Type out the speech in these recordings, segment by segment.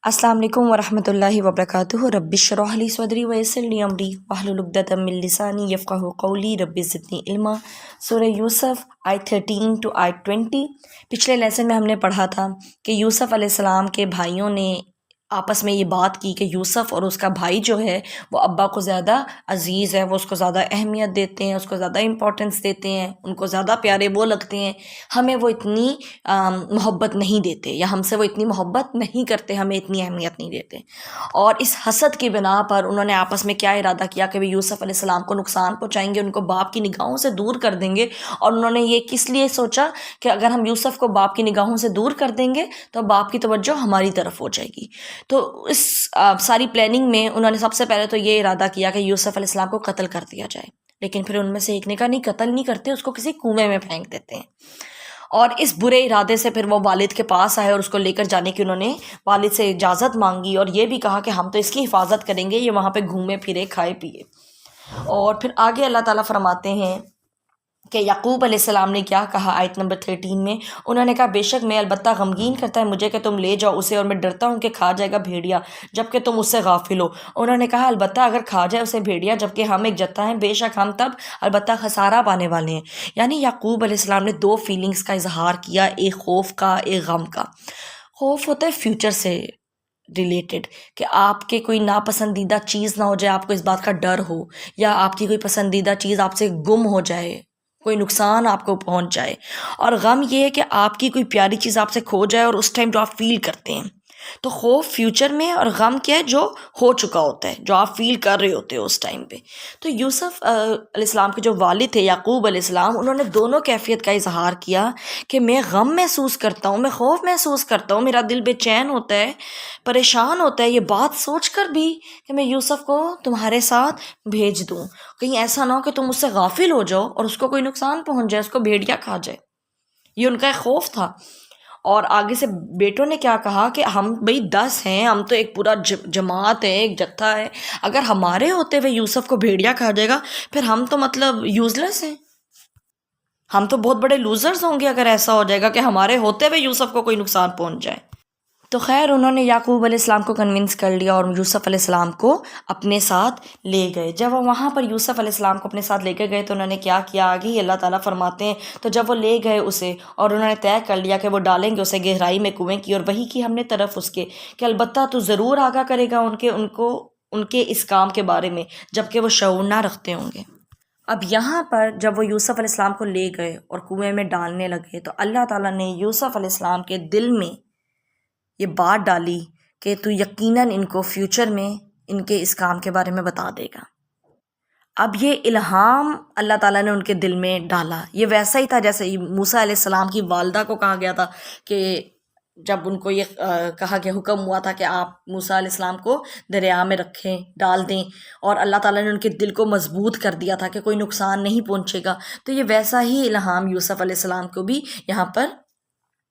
السلام علیکم ورحمۃ اللہ وبرکاتہ. رب اشرح لی صدری ویسر لی امری واحلل عقدۃ من لسانی یفقہوا قولی. رب زدنی علما. سورہ یوسف آیت 13 to آیت 20. پچھلے لیسن میں ہم نے پڑھا تھا کہ یوسف علیہ السلام کے بھائیوں نے آپس میں یہ بات کی کہ یوسف اور اس کا بھائی جو ہے وہ ابا کو زیادہ عزیز ہے، وہ اس کو زیادہ اہمیت دیتے ہیں، اس کو زیادہ امپورٹنس دیتے ہیں، ان کو زیادہ پیارے وہ لگتے ہیں، ہمیں وہ اتنی محبت نہیں دیتے، یا ہم سے وہ اتنی محبت نہیں کرتے، ہمیں اتنی اہمیت نہیں دیتے. اور اس حسد کی بنا پر انہوں نے آپس میں کیا ارادہ کیا کہ وہ یوسف علیہ السلام کو نقصان پہنچائیں گے، ان کو باپ کی نگاہوں سے دور کر دیں گے. اور انہوں نے یہ کس لیے سوچا کہ اگر ہم یوسف کو باپ کی نگاہوں سے دور کر دیں گے تو باپ کی توجہ ہماری طرف ہو جائے گی. تو اس ساری پلاننگ میں انہوں نے سب سے پہلے تو یہ ارادہ کیا کہ یوسف علیہ السلام کو قتل کر دیا جائے، لیکن پھر ان میں سے ایک نے کہا نہیں، قتل نہیں کرتے، اس کو کسی کنویں میں پھینک دیتے ہیں. اور اس برے ارادے سے پھر وہ والد کے پاس آئے اور اس کو لے کر جانے کی انہوں نے والد سے اجازت مانگی، اور یہ بھی کہا کہ ہم تو اس کی حفاظت کریں گے، یہ وہاں پہ گھومے پھرے، کھائے پیے. اور پھر آگے اللہ تعالیٰ فرماتے ہیں کہ یعقوب علیہ السلام نے کیا کہا آیت نمبر 13 میں. انہوں نے کہا بے شک میں البتہ غمگین کرتا ہے مجھے کہ تم لے جاؤ اسے، اور میں ڈرتا ہوں کہ کھا جائے گا بھیڑیا جبکہ تم اس سے غافل ہو. انہوں نے کہا البتہ اگر کھا جائے اسے بھیڑیا جبکہ ہم ایک جتھا ہیں، بے شک ہم تب البتہ خسارہ پانے والے ہیں. یعنی یعقوب علیہ السلام نے دو فیلنگز کا اظہار کیا، ایک خوف کا، ایک غم کا. خوف ہوتا ہے فیوچر سے ریلیٹڈ، کہ آپ کے کوئی ناپسندیدہ چیز نہ ہو جائے، آپ کو اس بات کا ڈر ہو، یا آپ کی کوئی پسندیدہ چیز آپ سے گم ہو جائے، کوئی نقصان آپ کو پہنچ جائے. اور غم یہ ہے کہ آپ کی کوئی پیاری چیز آپ سے کھو جائے اور اس ٹائم جو آپ فیل کرتے ہیں. تو خوف فیوچر میں، اور غم کیا ہے جو ہو چکا ہوتا ہے، جو آپ فیل کر رہے ہوتے ہو اس ٹائم پہ. تو یوسف علیہ السلام کے جو والد تھے یعقوب علیہ السلام، انہوں نے دونوں کیفیت کا اظہار کیا کہ میں غم محسوس کرتا ہوں، میں خوف محسوس کرتا ہوں، میرا دل بے چین ہوتا ہے، پریشان ہوتا ہے یہ بات سوچ کر بھی کہ میں یوسف کو تمہارے ساتھ بھیج دوں، کہیں ایسا نہ ہو کہ تم اس سے غافل ہو جاؤ اور اس کو کوئی نقصان پہنچ جائے، اس کو بھیڑیا کھا جائے. یہ ان کا ایک خوف تھا. اور آگے سے بیٹوں نے کیا کہا کہ ہم بھئی 10 ہیں، ہم تو ایک پورا جماعت ہے، ایک جتھا ہے، اگر ہمارے ہوتے ہوئے یوسف کو بھیڑیا کھا جائے گا پھر ہم تو مطلب یوز لیس ہیں، ہم تو بہت بڑے لوزرز ہوں گے اگر ایسا ہو جائے گا کہ ہمارے ہوتے ہوئے یوسف کو کوئی نقصان پہنچ جائے. تو خیر انہوں نے یعقوب علیہ السلام کو کنونس کر لیا اور یوسف علیہ السلام کو اپنے ساتھ لے گئے. جب وہ وہاں پر یوسف علیہ السلام کو اپنے ساتھ لے کے گئے تو انہوں نے کیا کیا آگے ہی اللہ تعالیٰ فرماتے ہیں. تو جب وہ لے گئے اسے اور انہوں نے طے کر لیا کہ وہ ڈالیں گے اسے گہرائی میں کنویں کی، اور وہی کی ہم نے طرف اس کے کہ البتہ تو ضرور آگاہ کرے گا ان کے اس کام کے بارے میں جبکہ وہ شعور نہ رکھتے ہوں گے. اب یہاں پر جب وہ یوسف علیہ السلام کو لے گئے اور کنویں میں ڈالنے لگے تو اللہ تعالیٰ نے یوسف علیہ السلام کے دل میں یہ بات ڈالی کہ تو یقیناً ان کو فیوچر میں ان کے اس کام کے بارے میں بتا دے گا. اب یہ الہام اللہ تعالیٰ نے ان کے دل میں ڈالا. یہ ویسا ہی تھا جیسے موسیٰ علیہ السلام کی والدہ کو کہا گیا تھا کہ جب ان کو یہ کہا گیا، حکم ہوا تھا کہ آپ موسیٰ علیہ السلام کو دریا میں رکھیں، ڈال دیں، اور اللہ تعالیٰ نے ان کے دل کو مضبوط کر دیا تھا کہ کوئی نقصان نہیں پہنچے گا. تو یہ ویسا ہی الہام یوسف علیہ السلام کو بھی یہاں پر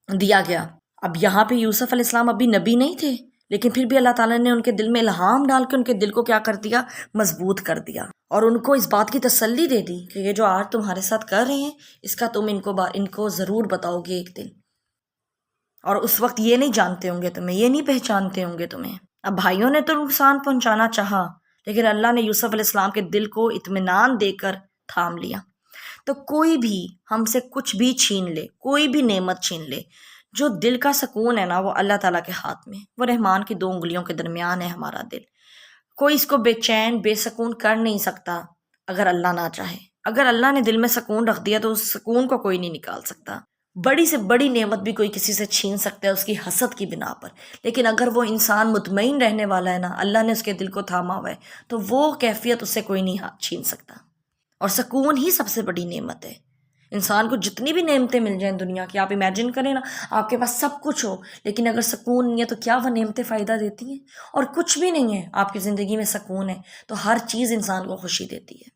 دیا گیا. اب یہاں پہ یوسف علیہ السلام ابھی نبی نہیں تھے، لیکن پھر بھی اللہ تعالیٰ نے ان کے دل میں الہام ڈال کے ان کے دل کو کیا کر دیا، مضبوط کر دیا، اور ان کو اس بات کی تسلی دے دی کہ یہ جو آج تمہارے ساتھ کر رہے ہیں اس کا تم ان کو ضرور بتاؤ گے ایک دن. اور اس وقت یہ نہیں جانتے ہوں گے تمہیں، یہ نہیں پہچانتے ہوں گے تمہیں. اب بھائیوں نے تو نقصان پہنچانا چاہا، لیکن اللہ نے یوسف علیہ السلام کے دل کو اطمینان دے کر تھام لیا. تو کوئی بھی ہم سے کچھ بھی چھین لے، کوئی بھی نعمت چھین لے، جو دل کا سکون ہے نا وہ اللہ تعالیٰ کے ہاتھ میں، وہ رحمان کی 2 انگلیوں کے درمیان ہے ہمارا دل. کوئی اس کو بے چین بے سکون کر نہیں سکتا اگر اللہ نہ چاہے. اگر اللہ نے دل میں سکون رکھ دیا تو اس سکون کو کوئی نہیں نکال سکتا. بڑی سے بڑی نعمت بھی کوئی کسی سے چھین سکتا ہے اس کی حسد کی بنا پر، لیکن اگر وہ انسان مطمئن رہنے والا ہے نا، اللہ نے اس کے دل کو تھاما ہوا ہے، تو وہ کیفیت اس سے کوئی نہیں چھین سکتا. اور سکون ہی سب سے بڑی نعمت ہے. انسان کو جتنی بھی نعمتیں مل جائیں دنیا کی، آپ امیجن کریں نا، آپ کے پاس سب کچھ ہو لیکن اگر سکون نہیں ہے تو کیا وہ نعمتیں فائدہ دیتی ہیں؟ اور کچھ بھی نہیں ہے آپ کی زندگی میں سکون ہے تو ہر چیز انسان کو خوشی دیتی ہے.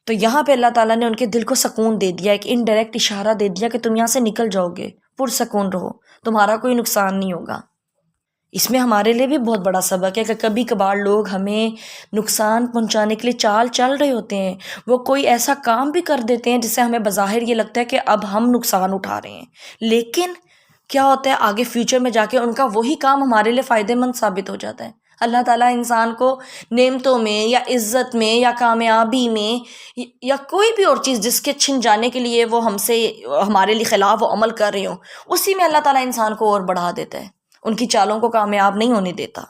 تو یہاں پہ اللہ تعالیٰ نے ان کے دل کو سکون دے دیا، ایک انڈائریکٹ اشارہ دے دیا کہ تم یہاں سے نکل جاؤ گے، پرسکون رہو، تمہارا کوئی نقصان نہیں ہوگا. اس میں ہمارے لیے بھی بہت بڑا سبق ہے کہ کبھی کبھار لوگ ہمیں نقصان پہنچانے کے لیے چال چل رہے ہوتے ہیں، وہ کوئی ایسا کام بھی کر دیتے ہیں جس سے ہمیں بظاہر یہ لگتا ہے کہ اب ہم نقصان اٹھا رہے ہیں، لیکن کیا ہوتا ہے آگے فیوچر میں جا کے ان کا وہی کام ہمارے لیے فائدہ مند ثابت ہو جاتا ہے۔ اللہ تعالیٰ انسان کو نعمتوں میں یا عزت میں یا کامیابی میں یا کوئی بھی اور چیز جس کے چھن جانے کے لیے وہ ہمارے لیے خلاف و عمل کر رہے ہوں، اسی میں اللہ تعالیٰ انسان کو اور بڑھا دیتا ہے، ان کی چالوں کو کامیاب نہیں ہونے دیتا۔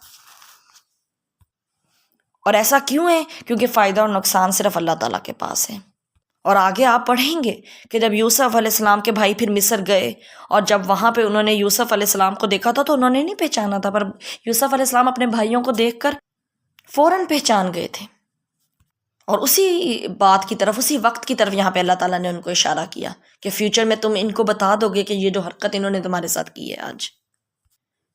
اور ایسا کیوں ہے؟ کیونکہ فائدہ اور نقصان صرف اللہ تعالیٰ کے پاس ہے۔ اور آگے آپ پڑھیں گے کہ جب یوسف علیہ السلام کے بھائی پھر مصر گئے اور جب وہاں پہ انہوں نے یوسف علیہ السلام کو دیکھا تھا تو انہوں نے نہیں پہچانا تھا، پر یوسف علیہ السلام اپنے بھائیوں کو دیکھ کر فوراً پہچان گئے تھے۔ اور اسی بات کی طرف، اسی وقت کی طرف یہاں پہ اللہ تعالیٰ نے ان کو اشارہ کیا کہ فیوچر میں تم ان کو بتا دو گے کہ یہ جو حرکت انہوں نے تمہارے ساتھ کی ہے آج۔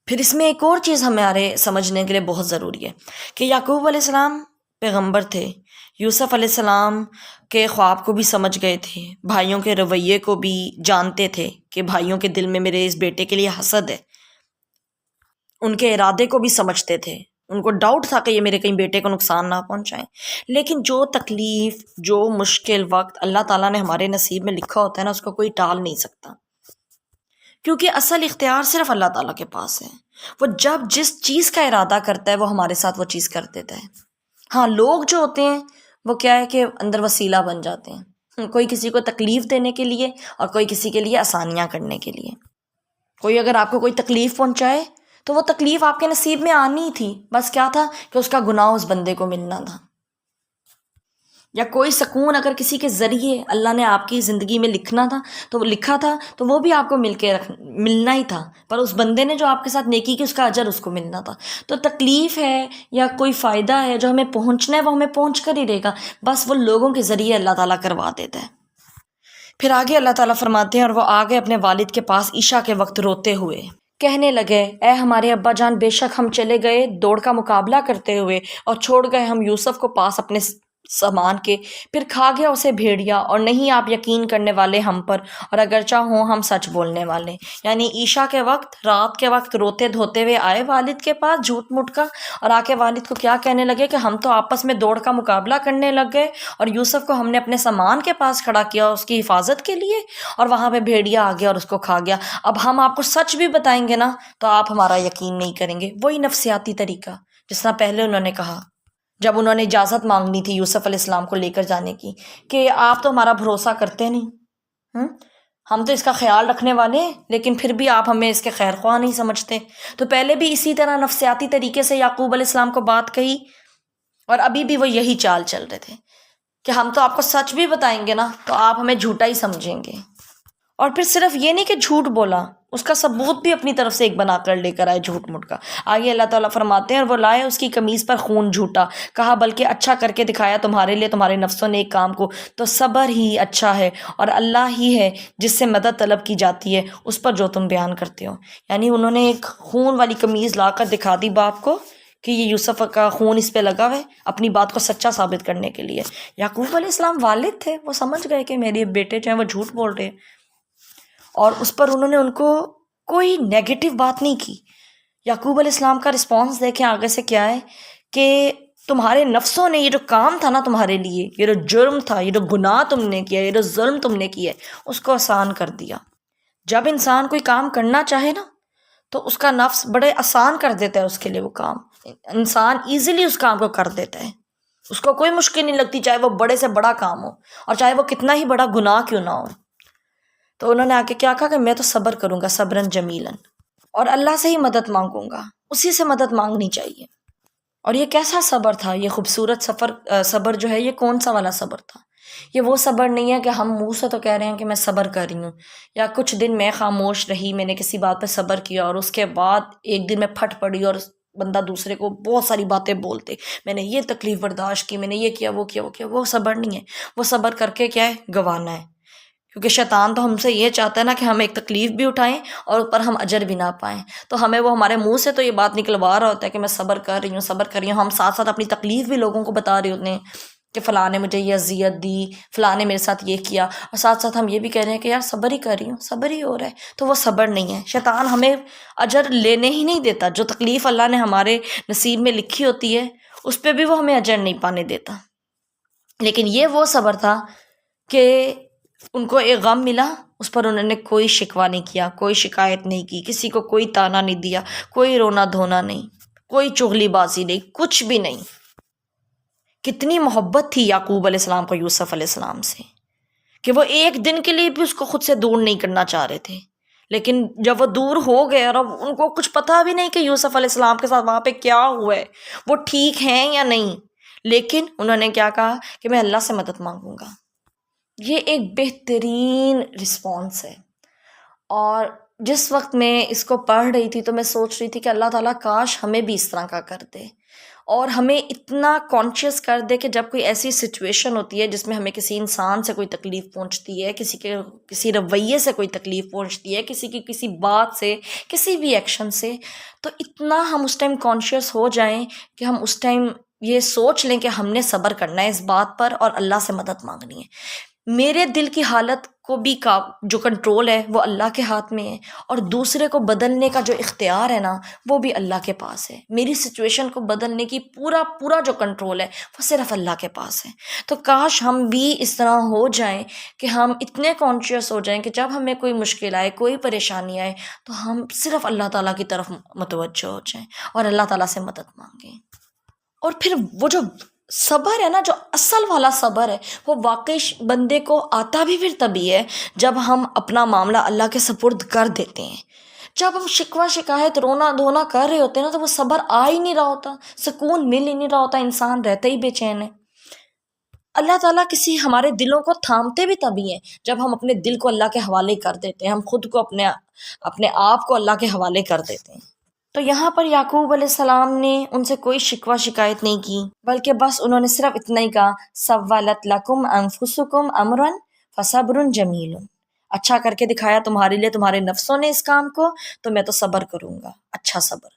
پھر اس میں ایک اور چیز ہمارے سمجھنے کے لیے بہت ضروری ہے کہ یعقوب علیہ السلام پیغمبر تھے، یوسف علیہ السلام کے خواب کو بھی سمجھ گئے تھے، بھائیوں کے رویے کو بھی جانتے تھے کہ بھائیوں کے دل میں میرے اس بیٹے کے لیے حسد ہے، ان کے ارادے کو بھی سمجھتے تھے، ان کو ڈاؤٹ تھا کہ یہ میرے کہیں بیٹے کو نقصان نہ پہنچائیں۔ لیکن جو تکلیف، جو مشکل وقت اللہ تعالیٰ نے ہمارے نصیب میں لکھا ہوتا ہے نا، اس کو کوئی ٹال نہیں سکتا، کیونکہ اصل اختیار صرف اللہ تعالیٰ کے پاس ہے۔ وہ جب جس چیز کا ارادہ کرتا ہے وہ ہمارے ساتھ وہ چیز کر دیتا ہے۔ ہاں، لوگ جو ہوتے ہیں وہ کیا ہے کہ اندر وسیلہ بن جاتے ہیں، کوئی کسی کو تکلیف دینے کے لیے اور کوئی کسی کے لیے آسانیاں کرنے کے لیے۔ کوئی اگر آپ کو کوئی تکلیف پہنچائے تو وہ تکلیف آپ کے نصیب میں آنی تھی، بس کیا تھا کہ اس کا گناہ اس بندے کو ملنا تھا۔ یا کوئی سکون اگر کسی کے ذریعے اللہ نے آپ کی زندگی میں لکھا تھا تو وہ بھی آپ کو ملنا ہی تھا، پر اس بندے نے جو آپ کے ساتھ نیکی کی اس کا اجر اس کو ملنا تھا۔ تو تکلیف ہے یا کوئی فائدہ ہے جو ہمیں پہنچنا ہے وہ ہمیں پہنچ کر ہی رہے گا، بس وہ لوگوں کے ذریعے اللہ تعالیٰ کروا دیتا ہے۔ پھر آگے اللہ تعالیٰ فرماتے ہیں، اور وہ آگے اپنے والد کے پاس عشاء کے وقت روتے ہوئے کہنے لگے، اے ہمارے ابا جان، بے شک ہم چلے گئے دوڑ کا مقابلہ کرتے ہوئے اور چھوڑ گئے ہم یوسف کو پاس اپنے سامان کے، پھر کھا گیا اسے بھیڑیا، اور نہیں آپ یقین کرنے والے ہم پر، اور اگرچہ ہوں ہم سچ بولنے والے۔ یعنی عشاء کے وقت، رات کے وقت روتے دھوتے ہوئے آئے والد کے پاس جھوٹ موٹ کا، اور آ کے والد کو کیا کہنے لگے کہ ہم تو آپس میں دوڑ کا مقابلہ کرنے لگ گئے اور یوسف کو ہم نے اپنے سامان کے پاس کھڑا کیا اس کی حفاظت کے لیے، اور وہاں پہ بھیڑیا آ گیا اور اس کو کھا گیا۔ اب ہم آپ کو سچ بھی بتائیں گے نا تو آپ ہمارا یقین نہیں کریں گے۔ وہی نفسیاتی طریقہ جس طرح پہلے انہوں نے کہا جب انہوں نے اجازت مانگنی تھی یوسف علیہ السلام کو لے کر جانے کی، کہ آپ تو ہمارا بھروسہ کرتے نہیں، ہم تو اس کا خیال رکھنے والے ہیں، لیکن پھر بھی آپ ہمیں اس کے خیر خواہ نہیں سمجھتے۔ تو پہلے بھی اسی طرح نفسیاتی طریقے سے یعقوب علیہ السلام کو بات کہی، اور ابھی بھی وہ یہی چال چل رہے تھے کہ ہم تو آپ کو سچ بھی بتائیں گے نا تو آپ ہمیں جھوٹا ہی سمجھیں گے۔ اور پھر صرف یہ نہیں کہ جھوٹ بولا، اس کا ثبوت بھی اپنی طرف سے ایک بنا کر لے کر آئے جھوٹ موٹ کا۔ آگے اللہ تعالیٰ فرماتے ہیں، اور وہ لائے اس کی قمیص پر خون جھوٹا، کہا بلکہ اچھا کر کے دکھایا تمہارے لیے تمہارے نفسوں نے ایک کام کو، تو صبر ہی اچھا ہے، اور اللہ ہی ہے جس سے مدد طلب کی جاتی ہے اس پر جو تم بیان کرتے ہو۔ یعنی انہوں نے ایک خون والی قمیص لا کر دکھا دی باپ کو کہ یہ یوسف کا خون اس پہ لگا ہے، اپنی بات کو سچا ثابت کرنے کے لیے۔ یعقوب علیہ السلام والد تھے، وہ سمجھ گئے کہ میرے بیٹے جو ہیں وہ جھوٹ بول رہے ہیں، اور اس پر انہوں نے ان کو کوئی نیگیٹو بات نہیں کی۔ یعقوب علیہ السلام کا رسپانس دیکھیں آگے سے کیا ہے کہ تمہارے نفسوں نے یہ جو کام تھا نا تمہارے لیے، یہ جو جرم تھا، یہ جو گناہ تم نے کیا، یہ جو ظلم تم نے کیا، اس کو آسان کر دیا۔ جب انسان کوئی کام کرنا چاہے نا تو اس کا نفس بڑے آسان کر دیتا ہے اس کے لیے، وہ کام انسان ایزیلی اس کام کو کر دیتا ہے، اس کو کوئی مشکل نہیں لگتی، چاہے وہ بڑے سے بڑا کام ہو اور چاہے وہ کتنا ہی بڑا گناہ کیوں نہ ہو۔ تو انہوں نے آ کے کیا کہا کہ میں تو صبر کروں گا، صبرن جمیلن، اور اللہ سے ہی مدد مانگوں گا، اسی سے مدد مانگنی چاہیے۔ اور یہ کیسا صبر تھا، یہ خوبصورت صبر جو ہے یہ کون سا والا صبر تھا؟ یہ وہ صبر نہیں ہے کہ ہم منہ سے تو کہہ رہے ہیں کہ میں صبر کر رہی ہوں، یا کچھ دن میں خاموش رہی، میں نے کسی بات پہ صبر کیا اور اس کے بعد ایک دن میں پھٹ پڑی اور بندہ دوسرے کو بہت ساری باتیں بولتے، میں نے یہ تکلیف برداشت کی، میں نے یہ کیا وہ کیا وہ کیا۔ وہ صبر نہیں ہے، وہ صبر کر کے کیا ہے، گوانا ہے۔ کیونکہ شیطان تو ہم سے یہ چاہتا ہے نا کہ ہم ایک تکلیف بھی اٹھائیں اور اوپر ہم اجر بھی نہ پائیں، تو ہمیں وہ ہمارے منہ سے تو یہ بات نکلوا رہا ہوتا ہے کہ میں صبر کر رہی ہوں صبر کر رہی ہوں، ہم ساتھ ساتھ اپنی تکلیف بھی لوگوں کو بتا رہے ہوتے ہیں کہ فلاں نے مجھے یہ اذیت دی، فلاں نے میرے ساتھ یہ کیا، اور ساتھ ساتھ ہم یہ بھی کہہ رہے ہیں کہ یار صبر ہی کر رہی ہوں، صبر ہی ہو رہا ہے۔ تو وہ صبر نہیں ہے، شیطان ہمیں اجر لینے ہی نہیں دیتا، جو تکلیف اللہ نے ہمارے نصیب میں لکھی ہوتی ہے اس پہ بھی وہ ہمیں اجر نہیں پانے دیتا۔ لیکن یہ وہ صبر تھا کہ ان کو ایک غم ملا اس پر انہوں نے کوئی شکوہ نہیں کیا، کوئی شکایت نہیں کی، کسی کو کوئی تانا نہیں دیا، کوئی رونا دھونا نہیں، کوئی چغلی بازی نہیں، کچھ بھی نہیں۔ کتنی محبت تھی یعقوب علیہ السلام کو یوسف علیہ السلام سے کہ وہ ایک دن کے لیے بھی اس کو خود سے دور نہیں کرنا چاہ رہے تھے۔ لیکن جب وہ دور ہو گئے اور اب ان کو کچھ پتہ بھی نہیں کہ یوسف علیہ السلام کے ساتھ وہاں پہ کیا ہوا ہے، وہ ٹھیک ہیں یا نہیں، لیکن انہوں نے کیا کہا کہ میں اللہ سے مدد مانگوں گا۔ یہ ایک بہترین رسپانس ہے۔ اور جس وقت میں اس کو پڑھ رہی تھی تو میں سوچ رہی تھی کہ اللہ تعالیٰ کاش ہمیں بھی اس طرح کا کر دے، اور ہمیں اتنا کانشیس کر دے کہ جب کوئی ایسی سچویشن ہوتی ہے جس میں ہمیں کسی انسان سے کوئی تکلیف پہنچتی ہے، کسی رویے سے کوئی تکلیف پہنچتی ہے، کسی کی کسی بات سے، کسی بھی ایکشن سے، تو اتنا ہم اس ٹائم کانشیس ہو جائیں کہ ہم اس ٹائم یہ سوچ لیں کہ ہم نے صبر کرنا ہے اس بات پر اور اللہ سے مدد مانگنی ہے۔ میرے دل کی حالت کو بھی جو کنٹرول ہے وہ اللہ کے ہاتھ میں ہے، اور دوسرے کو بدلنے کا جو اختیار ہے نا وہ بھی اللہ کے پاس ہے۔ میری سچویشن کو بدلنے کی پورا جو کنٹرول ہے وہ صرف اللہ کے پاس ہے۔ تو کاش ہم بھی اس طرح ہو جائیں کہ ہم اتنے کانشیس ہو جائیں کہ جب ہمیں کوئی مشکل آئے، کوئی پریشانی آئے، تو ہم صرف اللہ تعالیٰ کی طرف متوجہ ہو جائیں اور اللہ تعالیٰ سے مدد مانگیں۔ اور پھر وہ جو صبر ہے نا، جو اصل والا صبر ہے، وہ واقعی بندے کو آتا بھی پھر تبھی ہے جب ہم اپنا معاملہ اللہ کے سپرد کر دیتے ہیں۔ جب ہم شکوہ شکایت رونا دھونا کر رہے ہوتے ہیں نا تو وہ صبر آ ہی نہیں رہا ہوتا، سکون مل ہی نہیں رہا ہوتا، انسان رہتا ہی بے چین ہے۔ اللہ تعالیٰ کسی ہمارے دلوں کو تھامتے بھی تبھی ہیں جب ہم اپنے دل کو اللہ کے حوالے کر دیتے ہیں، ہم خود کو اپنے آپ کو اللہ کے حوالے کر دیتے ہیں۔ تو یہاں پر یعقوب علیہ السلام نے ان سے کوئی شکوہ شکایت نہیں کی، بلکہ بس انہوں نے صرف اتنا ہی کہا، سولت لکم انفسکم امرا فصبر جمیل، اچھا کر کے دکھایا تمہارے لیے تمہارے نفسوں نے اس کام کو، تو میں تو صبر کروں گا، اچھا صبر۔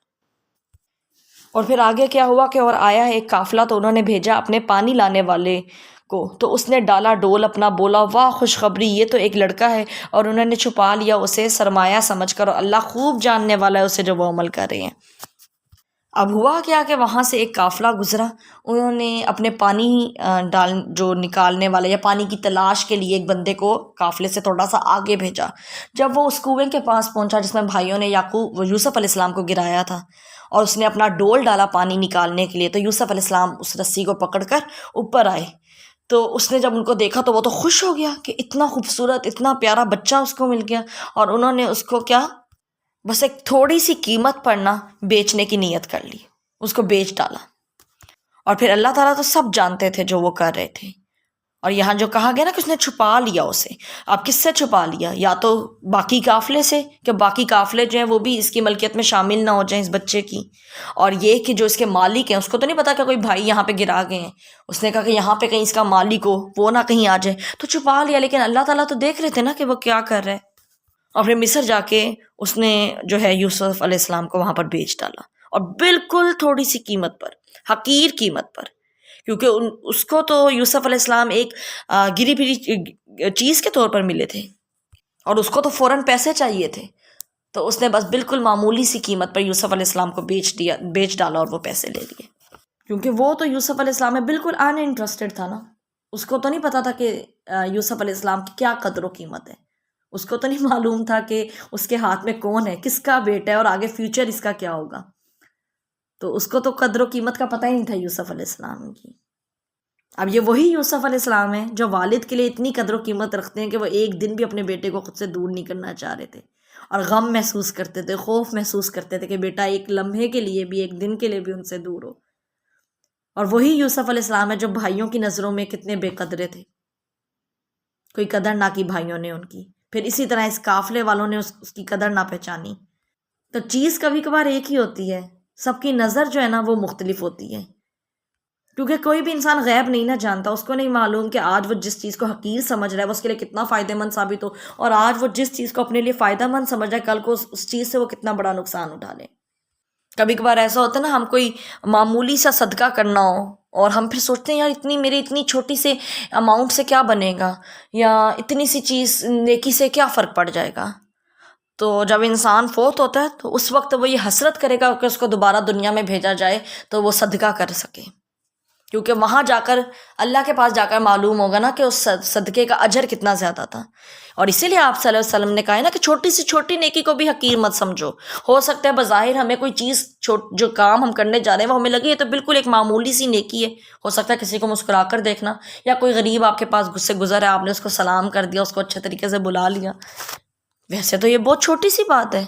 اور پھر آگے کیا ہوا کہ اور آیا ایک قافلہ، تو انہوں نے بھیجا اپنے پانی لانے والے کو، تو اس نے ڈالا ڈول اپنا، بولا واہ خوشخبری، یہ تو ایک لڑکا ہے، اور انہوں نے چھپا لیا اسے سرمایہ سمجھ کر، اور اللہ خوب جاننے والا ہے اسے جو وہ عمل کر رہے ہیں۔ اب ہوا کیا کہ وہاں سے ایک قافلہ گزرا، انہوں نے اپنے پانی جو نکالنے والے یا پانی کی تلاش کے لیے ایک بندے کو قافلے سے تھوڑا سا آگے بھیجا۔ جب وہ اس کنویں کے پاس پہنچا جس میں بھائیوں نے یوسف علیہ السلام کو گرایا تھا، اور اس نے اپنا ڈول ڈالا پانی نکالنے کے لیے، تو یوسف علیہ السلام اس رسی کو پکڑ کر اوپر آئے۔ تو اس نے جب ان کو دیکھا تو وہ تو خوش ہو گیا کہ اتنا خوبصورت اتنا پیارا بچہ اس کو مل گیا، اور انہوں نے اس کو کیا، بس ایک تھوڑی سی قیمت پر نہ بیچنے کی نیت کر لی، اس کو بیچ ڈالا۔ اور پھر اللہ تعالیٰ تو سب جانتے تھے جو وہ کر رہے تھے، اور یہاں جو کہا گیا نا کہ اس نے چھپا لیا اسے، اب کس سے چھپا لیا؟ یا تو باقی قافلے سے کہ باقی قافلے جو ہیں وہ بھی اس کی ملکیت میں شامل نہ ہو جائیں اس بچے کی، اور یہ کہ جو اس کے مالک ہیں اس کو تو نہیں پتا کہ کوئی بھائی یہاں پہ گرا گئے ہیں، اس نے کہا کہ یہاں پہ کہیں اس کا مالک ہو، وہ نہ کہیں آ جائے، تو چھپا لیا۔ لیکن اللہ تعالیٰ تو دیکھ رہے تھے نا کہ وہ کیا کر رہے، اور پھر مصر جا کے اس نے جو ہے یوسف علیہ السلام کو وہاں پر بیچ ڈالا، اور بالکل تھوڑی سی قیمت پر، حقیر قیمت پر، کیونکہ اس کو تو یوسف علیہ السلام ایک گری پھری چیز کے طور پر ملے تھے، اور اس کو تو فوراً پیسے چاہیے تھے، تو اس نے بس بالکل معمولی سی قیمت پر یوسف علیہ السلام کو بیچ ڈالا، اور وہ پیسے لے لیے، کیونکہ وہ تو یوسف علیہ السلام میں بالکل ان انٹرسٹڈ تھا نا، اس کو تو نہیں پتا تھا کہ یوسف علیہ السلام کی کیا قدر و قیمت ہے، اس کو تو نہیں معلوم تھا کہ اس کے ہاتھ میں کون ہے، کس کا بیٹا ہے، اور آگے فیوچر اس کا کیا ہوگا، تو اس کو تو قدر و قیمت کا پتہ ہی نہیں تھا یوسف علیہ السلام کی۔ اب یہ وہی یوسف علیہ السلام ہیں جو والد کے لیے اتنی قدر و قیمت رکھتے ہیں کہ وہ ایک دن بھی اپنے بیٹے کو خود سے دور نہیں کرنا چاہ رہے تھے، اور غم محسوس کرتے تھے، خوف محسوس کرتے تھے کہ بیٹا ایک لمحے کے لیے بھی، ایک دن کے لیے بھی ان سے دور ہو۔ اور وہی یوسف علیہ السلام ہے جو بھائیوں کی نظروں میں کتنے بے قدرے تھے، کوئی قدر نہ کی بھائیوں نے ان کی، پھر اسی طرح اس قافلے والوں نے اس کی قدر نہ پہچانی۔ تو چیز کبھی کبھار ایک ہی ہوتی ہے، سب کی نظر جو ہے نا وہ مختلف ہوتی ہے، کیونکہ کوئی بھی انسان غیب نہیں نہ جانتا، اس کو نہیں معلوم کہ آج وہ جس چیز کو حقیر سمجھ رہا ہے وہ اس کے لیے کتنا فائدہ مند ثابت ہو، اور آج وہ جس چیز کو اپنے لیے فائدہ مند سمجھ رہا ہے کل کو اس چیز سے وہ کتنا بڑا نقصان اٹھا لے۔ کبھی کبھار ایسا ہوتا ہے نا، ہم کوئی معمولی سا صدقہ کرنا ہو اور ہم پھر سوچتے ہیں یار میری اتنی چھوٹی سے اماؤنٹ سے کیا بنے گا، یا اتنی سی چیز نیکی سے کیا فرق پڑ جائے گا، تو جب انسان فوت ہوتا ہے تو اس وقت وہ یہ حسرت کرے گا کہ اس کو دوبارہ دنیا میں بھیجا جائے تو وہ صدقہ کر سکے، کیونکہ وہاں جا کر اللہ کے پاس جا کر معلوم ہوگا نا کہ اس صدقے کا اجر کتنا زیادہ تھا۔ اور اسی لیے آپ صلی اللہ علیہ وسلم نے کہا ہے نا کہ چھوٹی سی چھوٹی نیکی کو بھی حقیر مت سمجھو۔ ہو سکتا ہے بظاہر ہمیں کوئی چیز جو کام ہم کرنے جا رہے ہیں وہ ہمیں لگے یہ تو بالکل ایک معمولی سی نیکی ہے، ہو سکتا ہے کسی کو مسکرا کر دیکھنا، یا کوئی غریب آپ کے پاس سے گزر ہے، آپ نے اس کو سلام کر دیا، اس کو اچھے طریقے سے بلا لیا، ویسے تو یہ بہت چھوٹی سی بات ہے،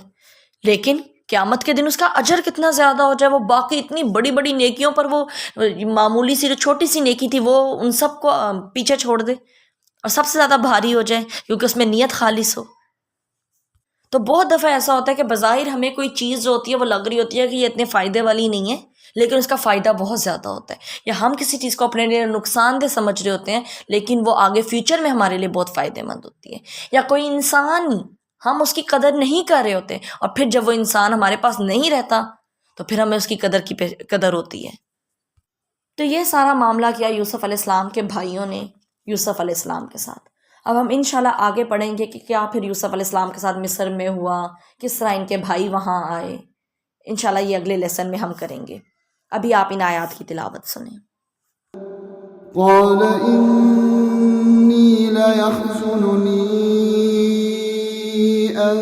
لیکن قیامت کے دن اس کا اجر کتنا زیادہ ہو جائے، وہ باقی اتنی بڑی بڑی نیکیوں پر وہ معمولی سی جو چھوٹی سی نیکی تھی وہ ان سب کو پیچھے چھوڑ دے اور سب سے زیادہ بھاری ہو جائے کیونکہ اس میں نیت خالص ہو۔ تو بہت دفعہ ایسا ہوتا ہے کہ بظاہر ہمیں کوئی چیز جو ہوتی ہے وہ لگ رہی ہوتی ہے کہ یہ اتنے فائدے والی نہیں ہے، لیکن اس کا فائدہ بہت زیادہ ہوتا ہے، یا ہم کسی چیز کو اپنے لیے نقصان دہ سمجھ رہے ہوتے ہیں لیکن وہ آگے فیوچر میں ہمارے لیے بہت فائدے مند ہوتی ہے، یا کوئی انسان ہم اس کی قدر نہیں کر رہے ہوتے اور پھر جب وہ انسان ہمارے پاس نہیں رہتا تو پھر ہمیں اس کی قدر ہوتی ہے۔ تو یہ سارا معاملہ کیا یوسف علیہ السلام کے بھائیوں نے یوسف علیہ السلام کے ساتھ۔ اب ہم انشاءاللہ آگے پڑھیں گے کہ کیا پھر یوسف علیہ السلام کے ساتھ مصر میں ہوا، کس طرح ان کے بھائی وہاں آئے، انشاءاللہ یہ اگلے لیسن میں ہم کریں گے۔ ابھی آپ ان آیات کی تلاوت سنیں۔ قال إني ليحزنني أن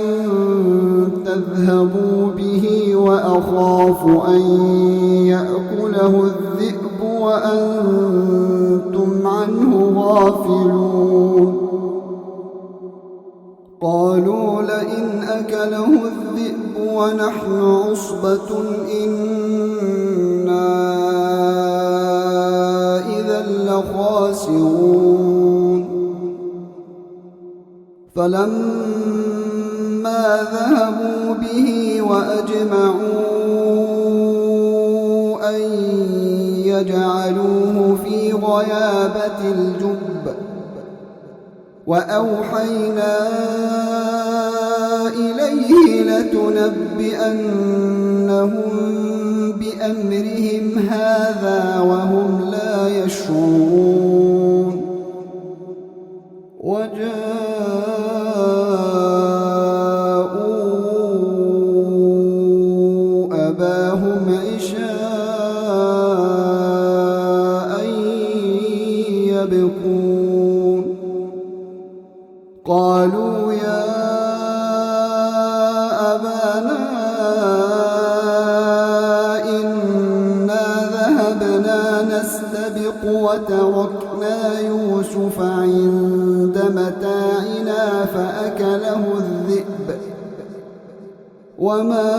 تذهبوا به وأخاف أن يأكله الذئب وأنتم عنه غافلون قالوا لئن أكله الذئب ونحن عصبة إنا إذا لخاسرون فلما ذهبوا به وأجمعوا أن يجعلوه في غيابة الجب وأوحينا إليه لتنبئنهم بأمرهم هذا وهم لا يشعرون وجاءوا أباهم عشاء يبكون قالوا يا أبانا إنا ذهبنا نستبق وتركنا يوسف عند متاعنا فأكله الذئب وما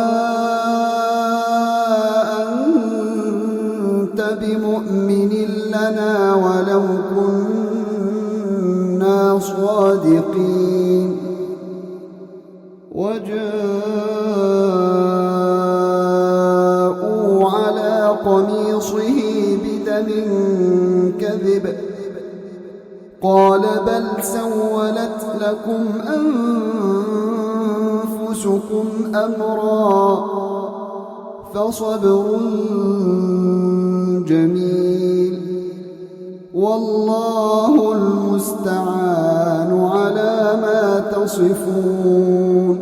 أنت بمؤمن لنا ولو كنا صادقين وجاءوا على قميصه بدم كذب قال بل سولت لكم أنفسكم أمرا فصبر جميل والله المستعان على ما تصفون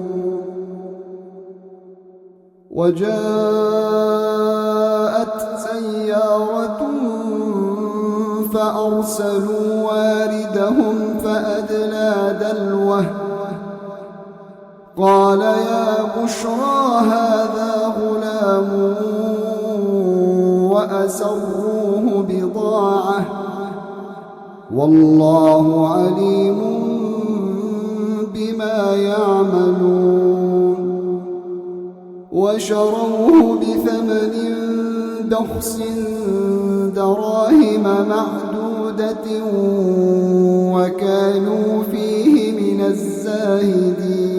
وجاءت سيارة فأرسلوا واردهم فأدلى دلوه قال يا بشرى هذا غلام وأسروه بضاعة والله عليم بما يعملون وشروه بثمن بخس دراهم معدودة وكانوا فيه من الزاهدين